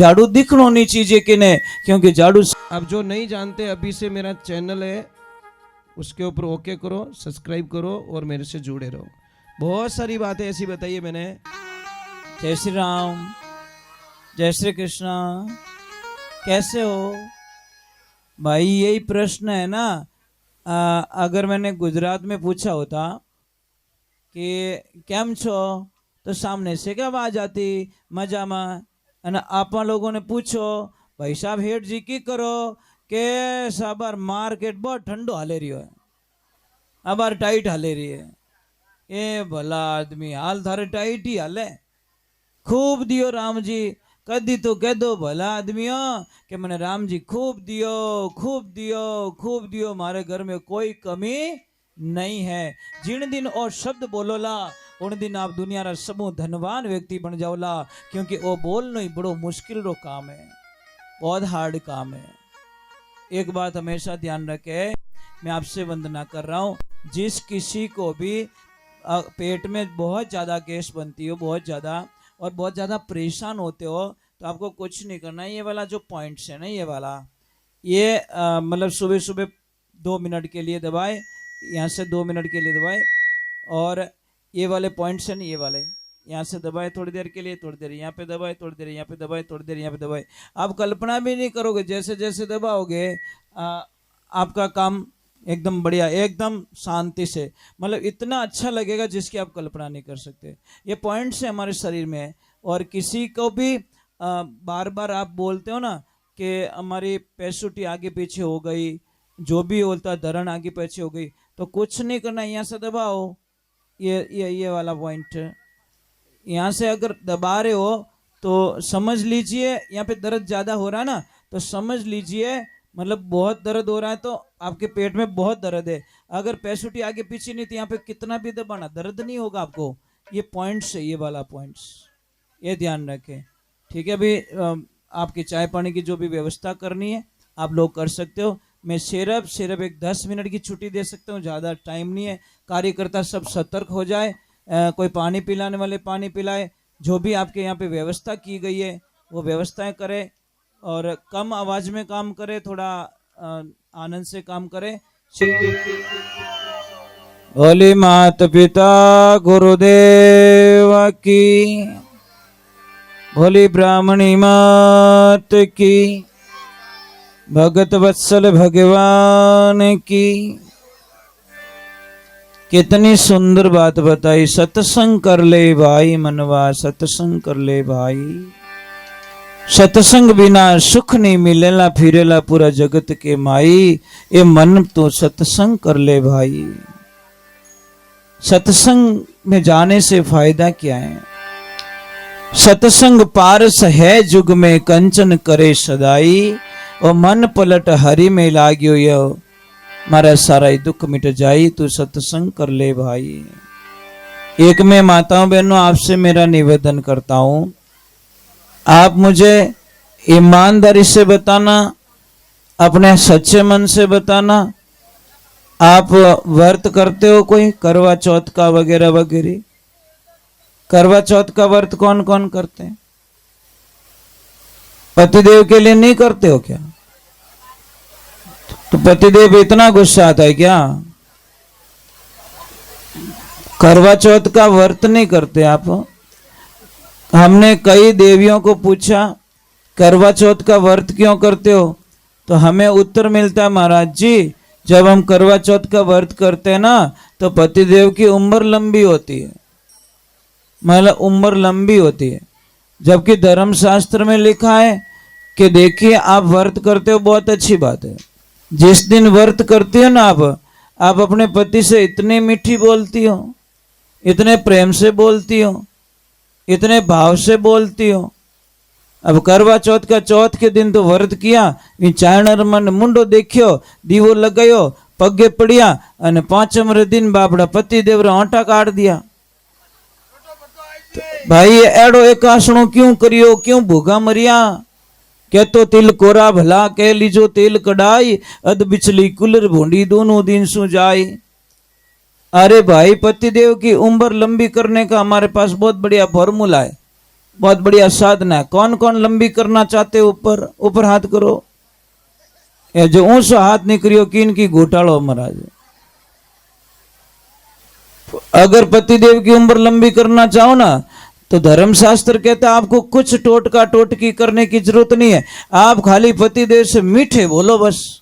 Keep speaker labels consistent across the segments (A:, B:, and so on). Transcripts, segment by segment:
A: झाड़ू दिखना नहीं चाहिए कि नहीं, क्योंकि झाड़ू।
B: अब जो नहीं जानते अभी से मेरा चैनल है उसके ऊपर ओके करो, सब्सक्राइब करो और मेरे से जुड़े रहो। बहुत सारी बातें ऐसी बताई है मैंने।
A: जय श्री राम, जय श्री कृष्णा। कैसे हो भाई? यही प्रश्न है ना। अगर मैंने गुजरात में पूछा होता कि केम छो, तो सामने से क्या आवाज आती? मजा में। અને આપા લોકોને પૂછો ભાઈ સાહેબ હેઠ જી કી કરો કે સાબર માર્કેટ बहुत ठंडो हाले रही है, अबार टाइट हाले रही है। ए भला आदमी हाल थारे टाइट ही हाले, खूब दियो राम जी। कदी तो कह दो भला आदमियों कि मैंने राम जी खूब दियो, खूब दियो, खूब दियो, मारे घर में कोई कमी नहीं है। जिन दिन और शब्द बोलोला उन दिन आप दुनिया रा समूह धनवान व्यक्ति बन जाओला, क्योंकि वो बोलना ही बड़ो मुश्किल रो काम है, बहुत हार्ड काम है। एक बात हमेशा ध्यान रखे, मैं आपसे वंदना कर रहा हूँ, जिस किसी को भी पेट में बहुत ज़्यादा गैस बनती हो, बहुत ज़्यादा, और बहुत ज़्यादा परेशान होते हो, तो आपको कुछ नहीं करना। ये वाला जो पॉइंट्स है ना, ये वाला, ये मतलब सुबह सुबह 2 मिनट के लिए दबाए, यहाँ से 2 मिनट के लिए दबाए, और ये वाले पॉइंट्स हैं, ये वाले यहाँ से दबाए थोड़ी देर के लिए, थोड़ी देर यहाँ पे दबाए, थोड़ी देर यहाँ पे दबाए, थोड़ी देर यहाँ पे दबाए। आप कल्पना भी नहीं करोगे, जैसे जैसे दबाओगे आपका काम एकदम बढ़िया, एकदम शांति से, मतलब इतना अच्छा लगेगा जिसकी आप कल्पना नहीं कर सकते। ये पॉइंट्स हैं हमारे शरीर में। और किसी को भी बार बार आप बोलते हो ना कि हमारी पैसुटी आगे पीछे हो गई, जो भी बोलता धरण आगे पीछे हो गई, तो कुछ नहीं करना, यहाँ से दबाओ, ये वाला पॉइंट, यहाँ से अगर दबा रहे हो तो समझ लीजिए यहाँ पे दर्द ज़्यादा हो रहा है ना, तो समझ लीजिए मतलब बहुत दर्द हो रहा है, तो आपके पेट में बहुत दर्द है। अगर पैसुटी आगे पीछे नहीं तो यहाँ पे कितना भी दबाना दर्द नहीं होगा आपको। ये पॉइंट्स है, ये वाला पॉइंट्स, ये ध्यान रखें, ठीक है। अभी आपकी चाय पानी की जो भी व्यवस्था करनी है आप लोग कर सकते हो। मैं सिर्फ एक 10 मिनट की छुट्टी दे सकता हूँ, ज़्यादा टाइम नहीं है। कार्यकर्ता सब सतर्क हो जाए, कोई पानी पिलाने वाले पानी पिलाए, जो भी आपके यहाँ पे व्यवस्था की गई है वो व्यवस्थाएं करें, और कम आवाज़ में काम करें, थोड़ा आनंद से काम करें। भोली माता पिता गुरुदेव की, भोली ब्राह्मणी मात की, भगत वत्सल भगवान की। कितनी सुंदर बात बताई, सत्संग कर ले भाई मनवा, सत्संग कर ले भाई। सत्संग बिना सुख नहीं मिलेला, फिरेला पूरा जगत के माई। ये मन तो सत्संग कर ले भाई। सत्संग में जाने से फायदा क्या है? सत्संग पारस है जुग में, कंचन करे सदाई। और मन पलट हरि में लाग्यो यो, मारा सारा ही दुख मिट जाई। तू सत्संग कर ले भाई। एक मैं माताओं बहनों आपसे मेरा निवेदन करता हूं, आप मुझे ईमानदारी से बताना, अपने सच्चे मन से बताना, आप व्रत करते हो कोई करवा चौथ का वगैरह वगैरह? करवा चौथ का व्रत कौन कौन करते हैं? पतिदेव के लिए नहीं करते हो क्या? तो पतिदेव इतना गुस्सा आता है क्या? करवा चौथ का व्रत नहीं करते आप? हमने कई देवियों को पूछा करवा चौथ का व्रत क्यों करते हो, तो हमें उत्तर मिलता है महाराज जी, जब हम करवा चौथ का व्रत करते हैं ना तो पतिदेव की उम्र लंबी होती है, मतलब उम्र लंबी होती है। जबकि धर्मशास्त्र में लिखा है कि देखिए आप व्रत करते हो बहुत अच्छी बात है, जिस दिन व्रत करती हो ना आप अपने पति से इतनी मीठी बोलती हो, इतने प्रेम से बोलती हो, इतने भाव से बोलती हो। अब करवा चौथ का चौथ के दिन तो व्रत किया, चायणर मन मुंडो देखियो, दीवो लगायो, पगे पड़िया, अने पांचम दिन बापड़ा पति देव आटा काट दिया। तो भाई एड़ो एक आसणो क्यों करियो, क्यों भूखा मरिया? के तो तिल कोरा भला कह लीजो तेल कढ़ाई, अध बिचली कुलर भोंडी दोनों दिन सु जाई। अरे भाई पतिदेव की उम्र लंबी करने का हमारे पास बहुत बढ़िया फॉर्मूला है। बहुत बढ़िया साधना है। कौन कौन लंबी करना चाहते हो? ऊपर ऊपर हाथ करो। ये जो ऊंचो हाथ नहीं करियो किन की घोटालो महाराज। अगर पतिदेव की उम्र लंबी करना चाहो ना तो धर्मशास्त्र कहता है आपको कुछ टोटका टोटकी करने की जरूरत नहीं है। आप खाली पतिदेव से मीठे बोलो, बस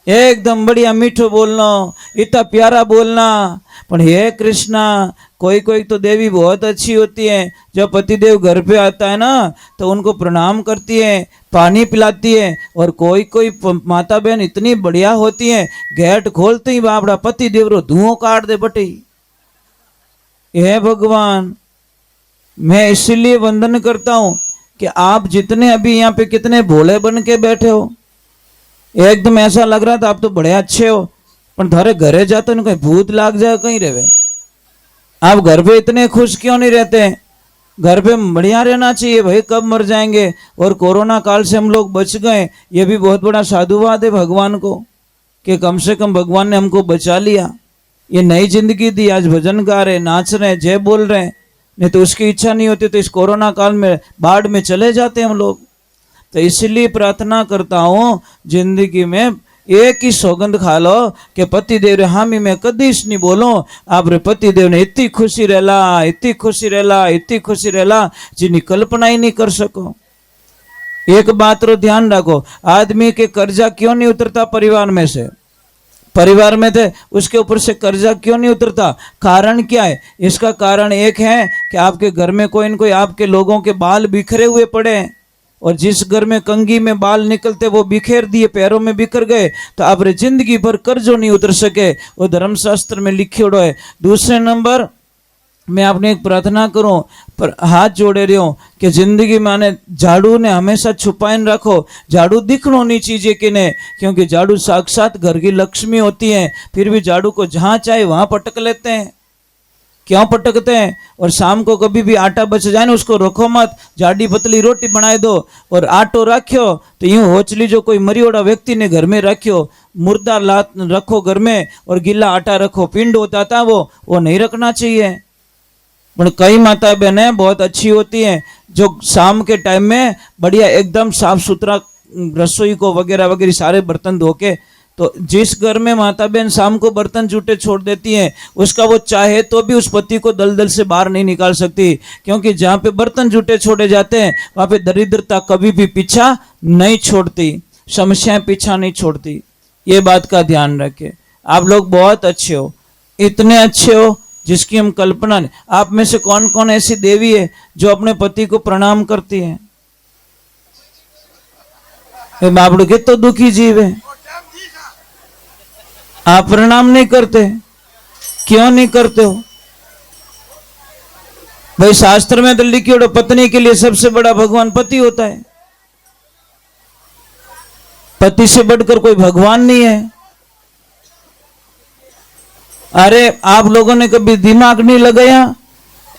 A: एकदम बढ़िया मीठो बोलना, इतना प्यारा बोलना। पर हे कृष्णा, कोई कोई तो देवी बहुत अच्छी होती है, जब पतिदेव घर पे आता है ना तो उनको प्रणाम करती है, पानी पिलाती है। और कोई कोई माता बहन इतनी बढ़िया होती है, गेट खोलते ही बापड़ा पतिदेव रो धुआं काट दे बटे। हे भगवान, मैं इसीलिए वंदन करता हूं कि आप जितने अभी यहाँ पे कितने भोले बन के बैठे हो, एकदम ऐसा लग रहा था आप तो बड़े अच्छे हो, पर थारे घरे जाते ना कहीं भूत लाग जाए कहीं रहे। आप घर पे इतने खुश क्यों नहीं रहते? घर पे बढ़िया रहना चाहिए भाई, कब मर जाएंगे। और कोरोना काल से हम लोग बच गए, ये भी बहुत बड़ा साधुवाद है भगवान को कि कम से कम भगवान ने हमको बचा लिया, ये नई जिंदगी दी। आज भजन गा रहे, नाच रहे, जय बोल रहे हैं, नहीं तो उसकी इच्छा नहीं होती तो इस कोरोना काल में बाढ़ में चले जाते हम लोग। तो इसलिए प्रार्थना करता हूं जिंदगी में एक ही सौगंध खा लो कि पतिदेव रे हामी मैं कदीश नहीं बोलो। आप रे पतिदेव ने इतनी खुशी रहला, इतनी खुशी रहला, इतनी खुशी रहला जिन्हें कल्पना ही नहीं कर सको। एक बात रो ध्यान रखो, आदमी के कर्जा क्यों नहीं उतरता परिवार में से? परिवार में थे उसके ऊपर से कर्जा क्यों नहीं उतरता? कारण क्या है? इसका कारण एक है कि आपके घर में कोई न कोई आपके लोगों के बाल बिखरे हुए पड़े हैं, और जिस घर में कंघी में बाल निकलते वो बिखेर दिए, पैरों में बिखर गए, तो आप जिंदगी भर कर्जों नहीं उतर सके। वो धर्मशास्त्र में लिखे है। दूसरे नंबर, मैं आपने एक प्रार्थना करूं पर हाथ जोड़े रहो कि जिंदगी में आने झाड़ू ने हमेशा छुपाए रखो। झाड़ू दिखनो नहीं चाहिए कि नहीं, क्योंकि झाड़ू साक्षात घर की लक्ष्मी होती है, फिर भी झाड़ू को जहां चाहे वहां पटक लेते हैं। क्यों पटकते हैं? और शाम को कभी भी आटा बच जाए ना उसको रखो मत, जाडी पतली रोटी बनाए दो और आटो रखो तो यूं होचली जो कोई मरियोड़ा व्यक्ति ने घर में रखो, मुर्दा लात रखो घर में और गीला आटा रखो, पिंड होता था वो नहीं रखना चाहिए। पर कई माता बहनें बहुत अच्छी होती हैं जो शाम के टाइम में बढ़िया एकदम साफ सुथरा रसोई को वगैरह वगैरह सारे बर्तन धो के, तो जिस घर में माता बहन शाम को बर्तन जूठे छोड़ देती हैं उसका वो चाहे तो भी उस पति को दलदल से बाहर नहीं निकाल सकती, क्योंकि जहाँ पे बर्तन जूठे छोड़े जाते हैं वहाँ पे दरिद्रता कभी भी पीछा नहीं छोड़ती, समस्याएं पीछा नहीं छोड़ती। ये बात का ध्यान रखें। आप लोग बहुत अच्छे हो, इतने अच्छे हो जिसकी हम कल्पना नहीं। आप में से कौन कौन ऐसी देवी है जो अपने पति को प्रणाम करती है? बाबड़ू के तो दुखी जीव है, आप प्रणाम नहीं करते, क्यों नहीं करते हो भाई? शास्त्र में तो लिखी पत्नी के लिए सबसे बड़ा भगवान पति होता है, पति से बढ़कर कोई भगवान नहीं है। अरे आप लोगों ने कभी दिमाग नहीं लगाया?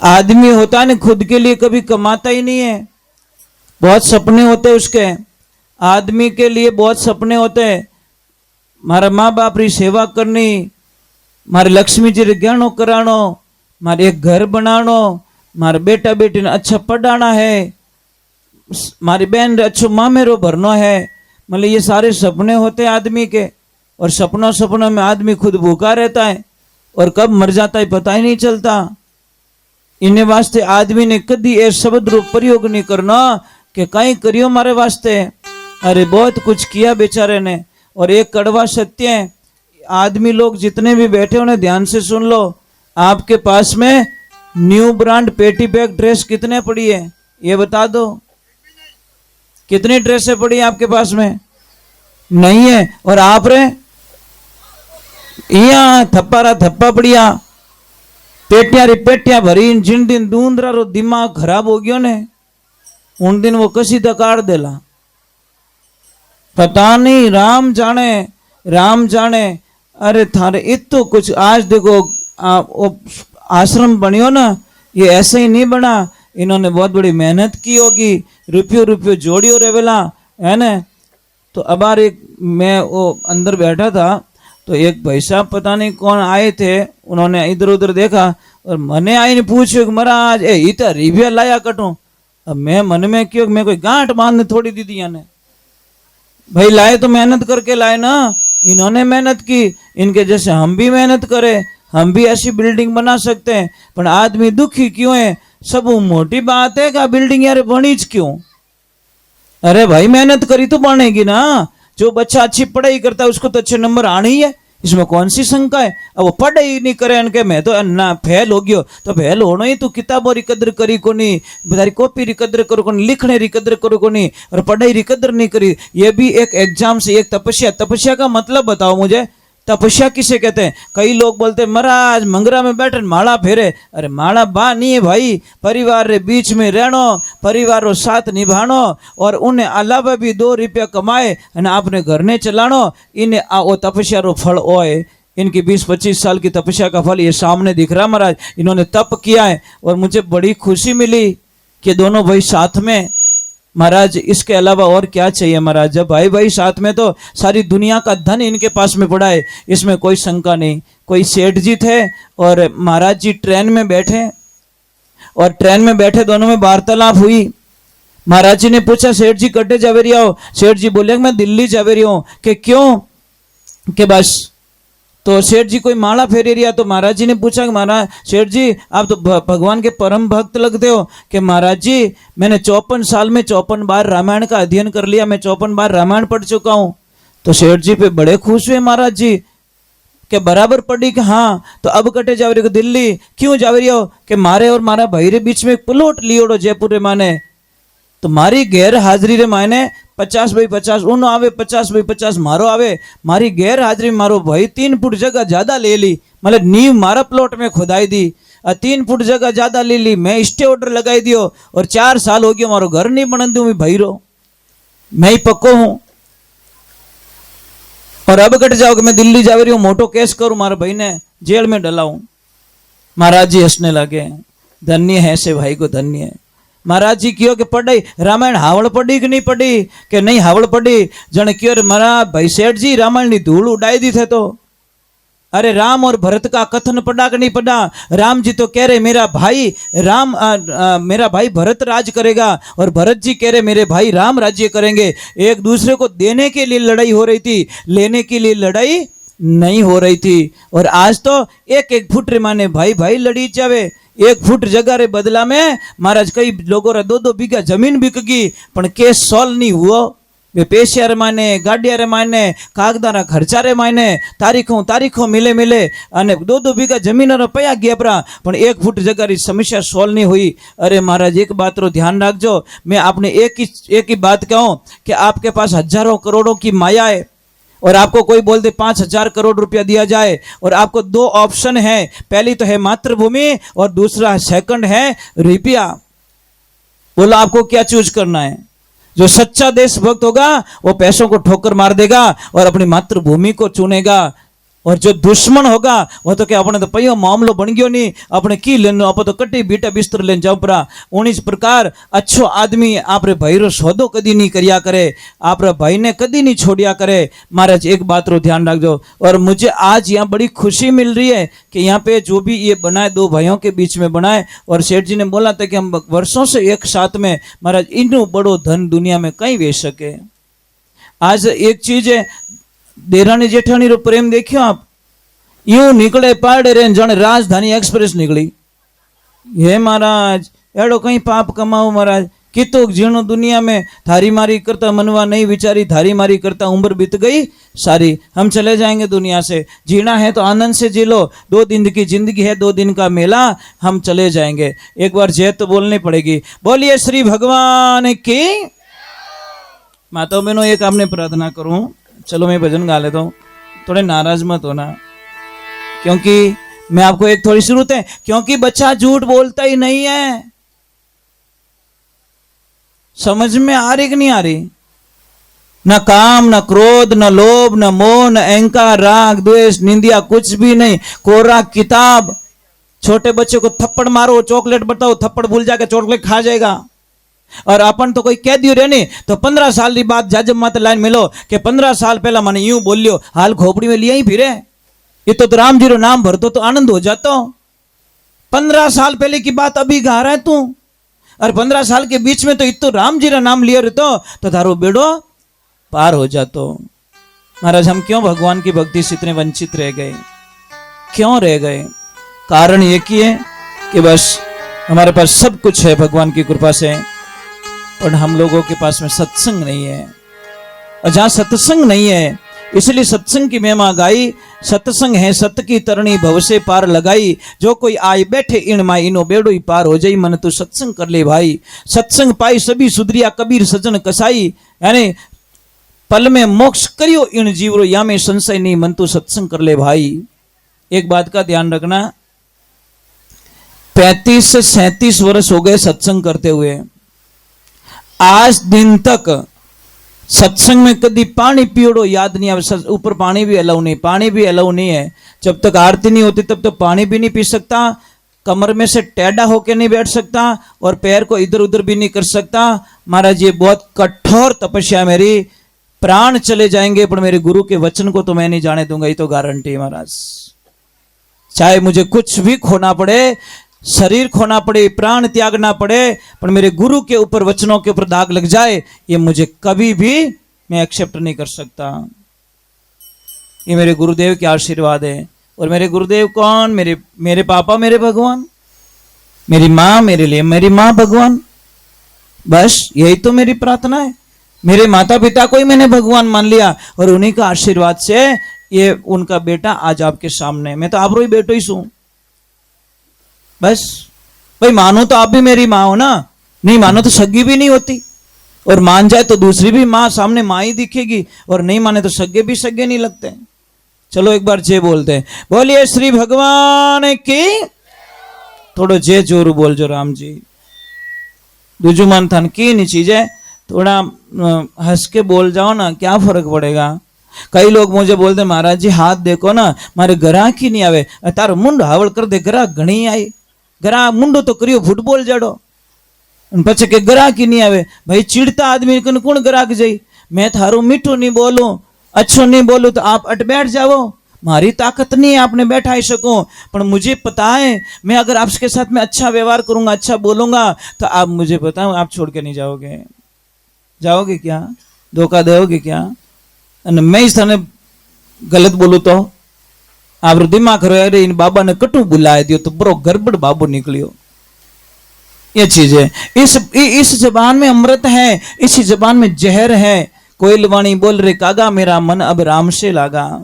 A: आदमी होता है ना खुद के लिए कभी कमाता ही नहीं है, बहुत सपने होते हैं उसके, आदमी के लिए बहुत सपने होते हैं। मारा माँ बाप री सेवा करनी, मारे लक्ष्मी जी रे गहनो करानो, मारे एक घर बनानो, मारे बेटा बेटी ने अच्छा पढ़ाना है, मारी बहन रे अच्छो मामेरो भरनो है। मतलब ये सारे सपने होते हैं आदमी के, और सपनों में आदमी खुद भूखा रहता है और कब मर जाता है पता ही नहीं चलता। इन्हें वास्ते आदमी ने कभी ये शब्द रूप प्रयोग नहीं करना कि कहीं करियो मारे वास्ते। अरे बहुत कुछ किया बेचारे ने। और एक कड़वा सत्य है, आदमी लोग जितने भी बैठे उन्हें ध्यान से सुन लो, आपके पास में न्यू ब्रांड पेटी बैग ड्रेस कितने पड़ी है ये बता दो। कितनी ड्रेसें पड़ी है आपके पास में? नहीं है। और आप रे यहाँ थप्पा पड़िया, पेटियां री पेटियां भरी। जिन दिन दूंदरा रो दिमाग खराब हो गयो ने उन दिन वो कसी दकार देला, पता नहीं, राम जाने। अरे थारे इतो कुछ आज देखो आश्रम बनियो ना, ये ऐसे ही नहीं बना, इन्होंने बहुत बड़ी मेहनत की होगी, रुपयो जोड़ियो रेवेला है ना। तो अब एक मैं वो अंदर बैठा था तो एक भाई साहब पता नहीं कौन आए थे, उन्होंने इधर उधर देखा और मने आईने पूछ्યું कि महाराज ए इतना रिव्या लाया कटू। अब मैं मन में क्यों, मैं कोई गांठ बांधने थोड़ी दी थी याने, भाई लाए तो मेहनत करके लाए ना, इन्होंने मेहनत की, इनके जैसे हम भी मेहनत करें, हम भी ऐसी बिल्डिंग बना सकते हैं। पर आदमी दुखी क्यों है? सब मोटी बात है कि बिल्डिंग यार बनी क्यों? अरे भाई मेहनत करी तो बनेगी ना। जो बच्चा अच्छी पढ़ाई करता है उसको तो अच्छे नंबर आने ही है, इसमें कौन सी शंका है? अब वो पढ़ाई नहीं करे इनके मैं तो ना फेल हो गयो, तो फेल होना ही तू किताबों री कदर करी को नहीं, तारी कॉपी री कदर करो को नहीं, लिखने री कदर करो को नहीं, और पढ़ाई री कदर नहीं करी। ये भी एक एग्जाम से एक तपस्या। तपस्या का मतलब बताओ मुझे, तपस्या किसे कहते हैं? कई लोग बोलते हैं महाराज मंगरा में बैठे माला फेरे। अरे माला बा नहीं है भाई, परिवार रे बीच में रहनो, परिवार रो साथ निभानो, और उन्हें अलावा भी 2 रुपया कमाए और आपने घर ने चलानो, इन्हें वो तपस्या रो फल होए। इनकी 20-25 साल की तपस्या का फल ये सामने दिख रहा महाराज। इन्होंने तप किया है और मुझे बड़ी खुशी मिली कि दोनों भाई साथ में। महाराज इसके अलावा और क्या चाहिए महाराज? जब भाई भाई साथ में तो सारी दुनिया का धन इनके पास में पड़ा है, इसमें कोई शंका नहीं। कोई सेठ जी थे और महाराज जी ट्रेन में बैठे, और ट्रेन में बैठे दोनों में वार्तालाप हुई। महाराज जी ने पूछा सेठ जी कटे जा रही हो? सेठ जी बोले मैं दिल्ली जा रही हूँ। कि क्यों? कि बस। तो सेठ जी कोई माला फेरे रिया, तो महाराज जी ने पूछा कि महाराज सेठ जी आप तो भगवान के परम भक्त लगते हो। कि महाराज जी मैंने 54 साल में 54 बार रामायण का अध्ययन कर लिया, मैं 54 बार रामायण पढ़ चुका हूँ। तो सेठ जी पे बड़े खुश हुए महाराज जी के बराबर पढ़ी। कि हाँ तो अब कटे जा रही हो दिल्ली? क्यों जा रही हो? कि मारे और मारा भाई रे बीच में एक प्लॉट लियोड़ो जयपुर रे माने, तो मारी गैर हाजिरी रे मायने 50/50 उनो आवे, 50/50 मारो आवे। मारी गैर हाजिरी मारो भाई 3 फुट जगह ज्यादा ले ली, मतलब नींव मारा प्लॉट में खुदाई दी, 3 फुट जगह ज्यादा ले ली, मैं स्टे ऑर्डर लगाई दियो, और 4 साल हो गया मारो घर नहीं बन दूं भाई रो, मैं ही पक्को हूं। और अब कट जाओ कि मैं दिल्ली जा रही हूँ, मोटो केस करूं, मारे भाई ने जेल में डलाऊं। महाराज जी हंसने लगे, धन्य है ऐसे भाई को, धन्य है। महाराज जी क्यों कि पढ़ाई रामायण हावड़ पढ़ी कि नहीं पढ़ी? कि नहीं हावड़ पढ़ी। जन क्यों महाराज भाई सेठ जी रामायण की धूल उड़ाई दी थे। तो अरे राम और भरत का कथन पढ़ा कि नहीं पढ़ा? राम जी तो कह रहे मेरा भाई राम मेरा भाई भरत राज करेगा, और भरत जी कह रहे मेरे भाई राम राज्य करेंगे। एक दूसरे को देने के लिए लड़ाई हो रही थी, लेने के लिए लड़ाई नहीं हो रही थी। और आज तो 1-1 फुट रे माने भाई भाई लड़ी जावे। 1 फुट जगह रे बदला में महाराज कई लोगों रे 2-2 बीघा जमीन बिक गई, पण केस सॉल्व नहीं हुआ। वे पैसिया रे माने, गाड़िया रे माने, कागदारा खर्चा रे माने, तारीखों मिले अने 2-2 बीघा जमीन रो पया गया परा, पण 1 फुट जगह री समस्या सॉल्व नहीं हुई। अरे महाराज एक बात रो ध्यान रखजो, मैं आपने एक ही बात कहूं कि आपके पास हजारों करोड़ों की माया है, और आपको कोई बोल दे 5,000 करोड़ रुपया दिया जाए, और आपको 2 ऑप्शन है, पहली तो है मातृभूमि और दूसरा सेकंड है रुपया। बोलो आपको क्या चूज करना है? जो सच्चा देशभक्त होगा वो पैसों को ठोकर मार देगा और अपनी मातृभूमि को चुनेगा, और जो दुश्मन होगा वो तो क्या अपने तो पयो मामलो बन गयो नहीं, अपने की लेनो, आप तो कटी बीटा बिस्तर लेन जाओ परा। उन्नीस प्रकार अच्छो आदमी आप रे भाई रो सौदो कदी नहीं करिया करे, आप रे भाई ने कदी नहीं छोड़िया करे। महाराज एक बात रो ध्यान रखो। और मुझे आज यहाँ बड़ी खुशी मिल रही है कि यहाँ पे जो भी ये बनाए 2 भाइयों के बीच में बनाए, और सेठ जी ने बोला था कि हम वर्षों से एक साथ में, महाराज इनो बड़ो धन दुनिया में कहीं वेच सके। आज एक चीज है, देरानी जेठानी रो प्रेम देखियो आप, यूं निकले पाड़े रे जण राजधानी एक्सप्रेस निकली। हे महाराज एड़ो कहीं पाप कमाओ महाराज, कितो जीणो दुनिया में, थारी मारी करता मनवा नहीं विचारी, थारी मारी करता उम्र बीत गई सारी। हम चले जाएंगे दुनिया से, जीना है तो आनंद से जी लो, 2 दिन की जिंदगी है, 2 दिन का मेला, हम चले जाएंगे। एक बार जय तो बोलनी पड़ेगी। बोलिए श्री भगवान की। माताओं बहनों एक आपने प्रार्थना करूं, चलो मैं भजन गा लेता हूँ, थोड़े नाराज मत होना, क्योंकि मैं आपको एक थोड़ी जरूरत है, क्योंकि बच्चा झूठ बोलता ही नहीं है। समझ में आ रही कि नहीं आ रही? न काम, न क्रोध, न लोभ, न मोह, न अहंकार, राग, द्वेष, निंदिया, कुछ भी नहीं, कोरा किताब। छोटे बच्चे को थप्पड़ मारो, चॉकलेट बताओ, थप्पड़ भूल जाके चॉकलेट खा जाएगा। और अपन तो कोई कह दियो रे नहीं तो 15 साल की बात जब मत लाइन मिलो कि 15 साल पहला मैंने यूं बोलियो हाल खोपड़ी में लिया ही फिरे ये तो राम जी रो नाम भर तो आनंद हो जाता। 15 साल पहले की बात अभी गा रहा है तू और 15 साल के बीच में तो इतो राम जी रा नाम लिया रे तो थारो बेड़ो पार हो जातो। महाराज हम क्यों भगवान की भक्ति से इतने वंचित रह गए, क्यों रह गए? कारण ये कि है कि बस हमारे पास सब कुछ है भगवान की कृपा से, पर हम लोगों के पास में सत्संग नहीं है। और जहां सत्संग नहीं है इसलिए सत्संग की महिमा गाई। सत्संग है सत की तरणी भव से पार लगाई, जो कोई आए बैठे इन माई इनो बेड़ो ही पार हो जाई। मन तू सत्संग कर ले भाई, सत्संग पाई सभी सुधरिया कबीर सजन कसाई। यानी पल में मोक्ष करियो इन जीवरो या में संशय नहीं, मन तू सत्संग कर ले भाई। एक बात का ध्यान रखना, 35 से 37 वर्ष हो गए सत्संग करते हुए, आज दिन तक सत्संग में कभी पानी पियोड़ो याद नहीं आवे। ऊपर पानी भी अलाउ नहीं, पानी भी अलाउ नहीं है। जब तक आरती नहीं होती तब तक पानी भी नहीं पी सकता, कमर में से टेढ़ा होके नहीं बैठ सकता और पैर को इधर उधर भी नहीं कर सकता। महाराज ये बहुत कठोर तपस्या, मेरी प्राण चले जाएंगे पर मेरे गुरु के वचन को तो मैं नहीं जाने दूंगा, ये तो गारंटी है महाराज। चाहे मुझे कुछ भी खोना पड़े, शरीर खोना पड़े, प्राण त्यागना पड़े, पर मेरे गुरु के ऊपर वचनों के ऊपर दाग लग जाए ये मुझे कभी भी मैं एक्सेप्ट नहीं कर सकता। ये मेरे गुरुदेव के आशीर्वाद है। और मेरे गुरुदेव कौन? मेरे पापा, मेरे भगवान, मेरी माँ, मेरे लिए मेरी माँ भगवान। बस यही तो मेरी प्रार्थना है। मेरे माता पिता को ही मैंने भगवान मान लिया और उन्हीं का आशीर्वाद से ये उनका बेटा आज आपके सामने। मैं तो आप रो ही बेटो ही सू। बस भाई मानो तो आप भी मेरी माँ हो ना, नहीं मानो तो सगी भी नहीं होती, और मान जाए तो दूसरी भी माँ सामने माँ ही दिखेगी, और नहीं माने तो सगे भी सगे नहीं लगते। चलो एक बार जय बोलते हैं, बोलिए श्री भगवान की। थोड़ा जय जोर बोल जो राम जी। दूजू मन थन की नहीं चीजें, थोड़ा हंस के बोल जाओ ना, क्या फर्क पड़ेगा। कई लोग मुझे बोलते महाराज जी हाथ देखो ना मारे ग्राहक ही नहीं आवे, तारो मुंड हावड़ कर दे, ग्राहक घणी आई, ग्राहक मुंडो तो करियो फुटबॉल जड़ो पछे के ग्राहक ही नहीं आवे। भाई चिड़ता आदमी कन कौन ग्राहक जाई? मैं थारो मीठो नहीं बोलूं, अच्छो नहीं बोलूं तो आप अट बैठ जाओ, मारी ताकत नहीं है आपने बैठा ही सको। पर मुझे पता है मैं अगर आपके साथ में अच्छा व्यवहार करूंगा, अच्छा बोलूंगा तो आप, मुझे पता है आप छोड़ के नहीं जाओगे। जाओगे क्या? धोखा दोगे क्या? मैं इस थाने गलत बोलू तो आप दिमाग रे इन बाबा ने कटू बुलाए दियो तो बरो गड़बड़ बाबू निकलियो। ये चीज है। इस जबान में अमृत है, इसी जबान में जहर है। कोयल वाणी बोल रे कागा, मेरा मन अब राम से लागा।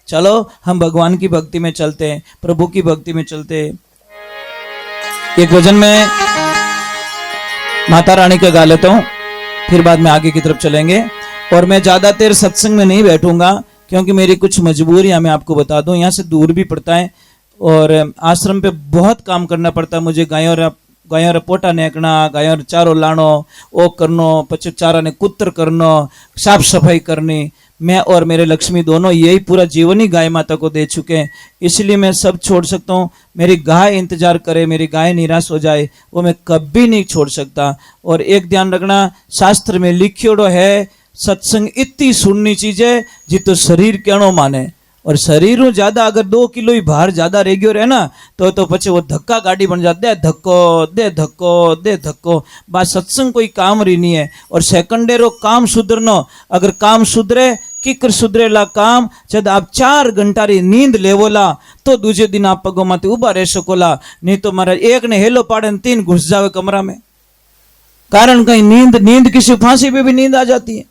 A: चलो हम भगवान की भक्ति में चलते हैं, प्रभु की भक्ति में चलते हैं। एक भजन में माता रानी का गा लेता हूं, फिर बाद में आगे की तरफ चलेंगे। और मैं ज्यादा देर सत्संग में नहीं बैठूंगा क्योंकि मेरी कुछ मजबूरियां मैं आपको बता दूं, यहाँ से दूर भी पड़ता है और आश्रम पे बहुत काम करना पड़ता है मुझे। गायों पोटा नेकना, गायों चारो लानो, ओ करनो, पछे चारा ने कुत्र करनो, साफ सफाई करनी। मैं और मेरे लक्ष्मी दोनों यही पूरा जीवन ही गाय माता को दे चुके हैं, इसलिए मैं सब छोड़ सकता हूँ। मेरी गाय इंतजार करे, मेरी गाय निराश हो जाए, वो मैं कभी नहीं छोड़ सकता। और एक ध्यान रखना, शास्त्र में लिखियोड़ो है सत्संग इतनी सुननी चीज है जितो शरीर कहनो माने। और शरीर ज्यादा अगर 2 किलो ही भार ज्यादा रह गयो रहे ना तो पछे वो धक्का गाड़ी बन जाते, धक्को दे धक्को दे धक्को। बात सत्संग कोई काम रही नहीं है। और सेकंडेरो काम सुधरनो, अगर काम सुधरे किकर सुधरेला काम, जब आप 4 घंटा री नींद लेवोला तो दूसरे दिन आप पगों माथे उभा रह सकोला। नहीं तो मारा एक ने हेलो पाड़े 3 घुस जावे कमरा में। कारण कहीं नींद किसी फांसी पे भी नींद आ जाती है।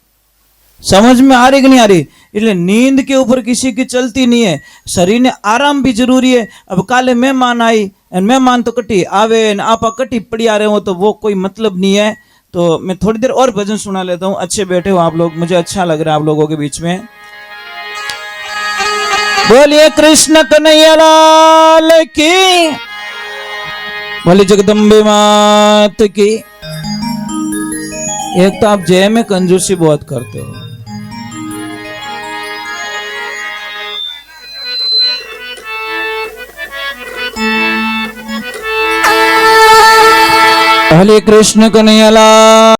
A: समझ में आ रही कि नहीं आ रही? इसलिए नींद के ऊपर किसी की चलती नहीं है। शरीर ने आराम भी जरूरी है। अब काले मेहमान आई, मेहमान तो कटी आवे न आपा कटी पड़ी आ रहे हो तो वो कोई मतलब नहीं है। तो मैं थोड़ी देर और भजन सुना लेता हूँ। अच्छे बैठे हो आप लोग, मुझे अच्छा लग रहा है आप लोगों के बीच में। बोलिए कृष्ण कन्हैया लाल की, बोलिए जगदम्बे मात की। एक तो आप जय में कंजूसी बहुत करते हो। बोले कृष्ण कन्हैया लाल